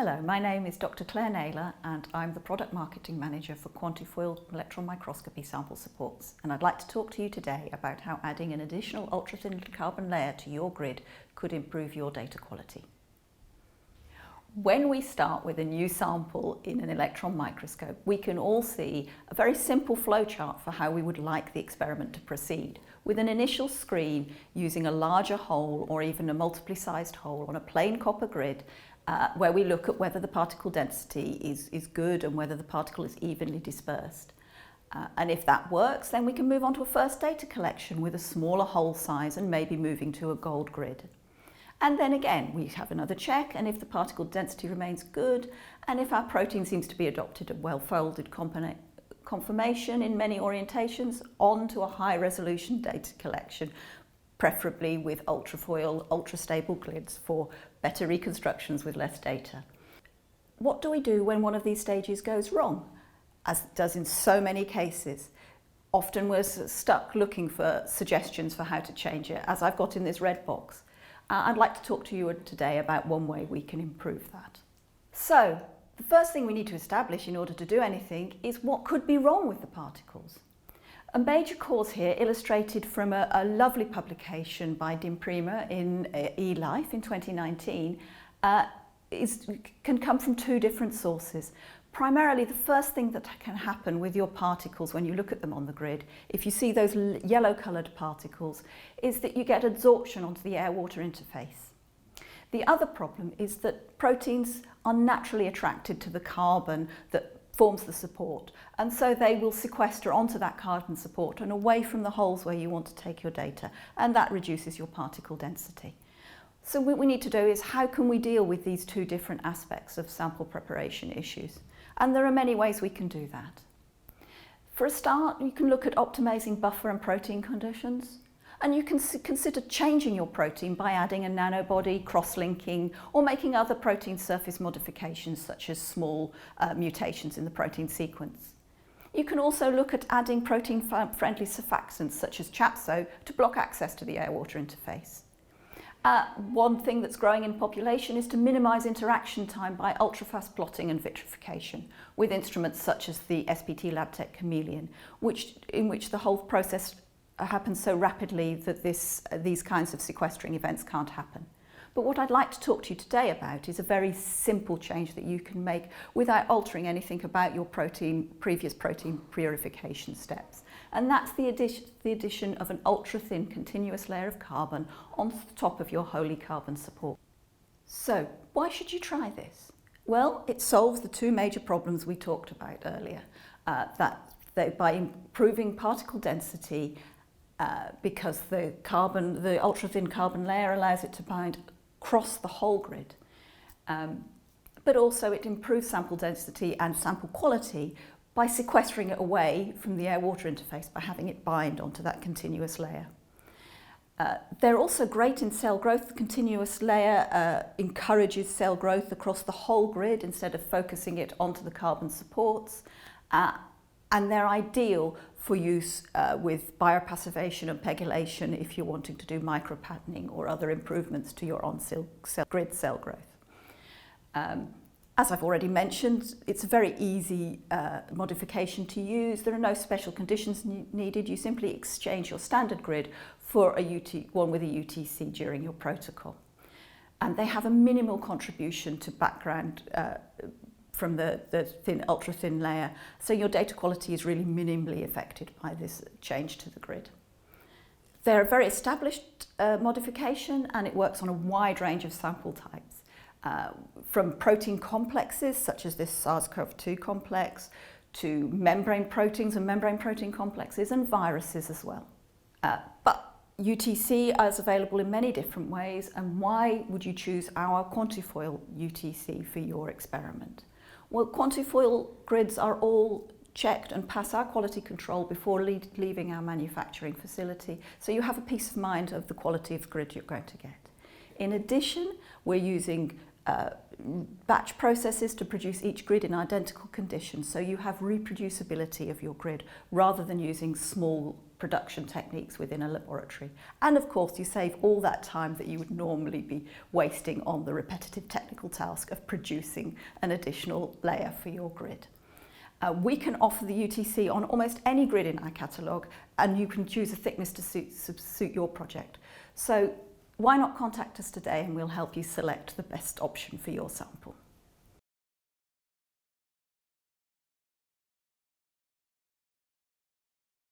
Hello, my name is Dr. Claire Naylor and I'm the Product Marketing Manager for Quantifoil Electron Microscopy Sample Supports, and I'd like to talk to you today about how adding an additional ultra-thin carbon layer to your grid could improve your data quality. When we start with a new sample in an electron microscope, we can all see a very simple flowchart for how we would like the experiment to proceed, with an initial screen using a larger hole or even a multiply sized hole on a plain copper grid, where we look at whether the particle density is good and whether the particle is evenly dispersed. And if that works, then we can move on to a first data collection with a smaller hole size and maybe moving to a gold grid. And then again, we have another check, and if the particle density remains good, and if our protein seems to be adopted a well-folded conformation in many orientations, on to a high-resolution data collection, preferably with ultrafoil, ultra-stable grids for better reconstructions with less data. What do we do when one of these stages goes wrong? As it does in so many cases. Often we're stuck looking for suggestions for how to change it, as I've got in this red box. I'd like to talk to you today about one way we can improve that. So, the first thing we need to establish in order to do anything is what could be wrong with the particles. A major cause here, illustrated from a lovely publication by D'Imprima in eLife in 2019, can come from two different sources. Primarily, the first thing that can happen with your particles when you look at them on the grid, if you see those yellow-coloured particles, is that you get adsorption onto the air-water interface. The other problem is that proteins are naturally attracted to the carbon that forms the support, and so they will sequester onto that carbon support and away from the holes where you want to take your data, and that reduces your particle density. So what we need to do is, how can we deal with these two different aspects of sample preparation issues? And there are many ways we can do that. For a start, you can look at optimizing buffer and protein conditions, and you can consider changing your protein by adding a nanobody, cross-linking, or making other protein surface modifications such as small mutations in the protein sequence. You can also look at adding protein-friendly surfactants such as Chapso to block access to the air-water interface. One thing that's growing in population is to minimise interaction time by ultrafast blotting and vitrification with instruments such as the SPT Labtech Chameleon, in which the whole process happens so rapidly that these kinds of sequestering events can't happen. But what I'd like to talk to you today about is a very simple change that you can make without altering anything about your previous protein purification steps. And that's the addition of an ultra-thin continuous layer of carbon on the top of your holy carbon support. So, why should you try this? Well, it solves the two major problems we talked about earlier, by improving particle density, because the ultra-thin carbon layer allows it to bind across the whole grid. But also it improves sample density and sample quality by sequestering it away from the air-water interface by having it bind onto that continuous layer. They're also great in cell growth. The continuous layer encourages cell growth across the whole grid instead of focusing it onto the carbon supports. And they're ideal for use with biopassivation and pegylation if you're wanting to do micropatterning or other improvements to your on-grid cell growth. As I've already mentioned, it's a very easy modification to use. There are no special conditions needed. You simply exchange your standard grid for one with a UTC during your protocol. And they have a minimal contribution to background from the ultra-thin layer, so your data quality is really minimally affected by this change to the grid. They're a very established modification, and it works on a wide range of sample types, from protein complexes such as this SARS-CoV-2 complex to membrane proteins and membrane protein complexes, and viruses as well. But UTC is available in many different ways, and why would you choose our Quantifoil UTC for your experiment? Well, Quantifoil grids are all checked and pass our quality control before leaving our manufacturing facility, so you have a peace of mind of the quality of grid you're going to get. In addition, we're using batch processes to produce each grid in identical conditions, so you have reproducibility of your grid rather than using small production techniques within a laboratory. And of course, you save all that time that you would normally be wasting on the repetitive technical task of producing an additional layer for your grid. We can offer the UTC on almost any grid in our catalogue, and you can choose a thickness to suit your project. So why not contact us today and we'll help you select the best option for your sample.